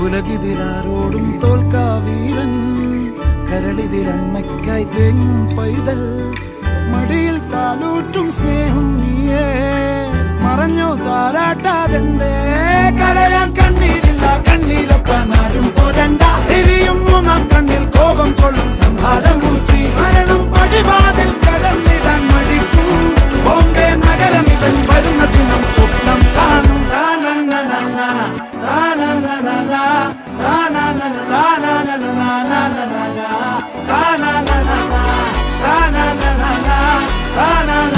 ഉലകിതിരാരോടും തോൽക്കാ വീരൻ കരളിതിരമ്മയ്ക്കായി തേങ്ങും പൈതൽ മടിയിൽ പാലൂട്ടും സ്നേഹം നീയേ മറഞ്ഞോ താരാട്ടാതെന്തേ കരയാൻ കണ്ണീരില്ല കണ്ണീരൊപ്പാനാരും പോരണ്ട എരിയും മൂന്നാം കണ്ണിൽ കോപം കൊള്ളും സംഹാരമൂർത്തി മരണം പടിവാതിൽ കടന്നിടാൻ മടിക്കും ബോംബെ നഗരം ഇവൻ വരുന്ന ദിനം സ്വപ്നം കാണും താനന്നനന്ന താനന്നനന്ന താനന്നന താനന്നന താനന്നന താനന്നന താനന്നന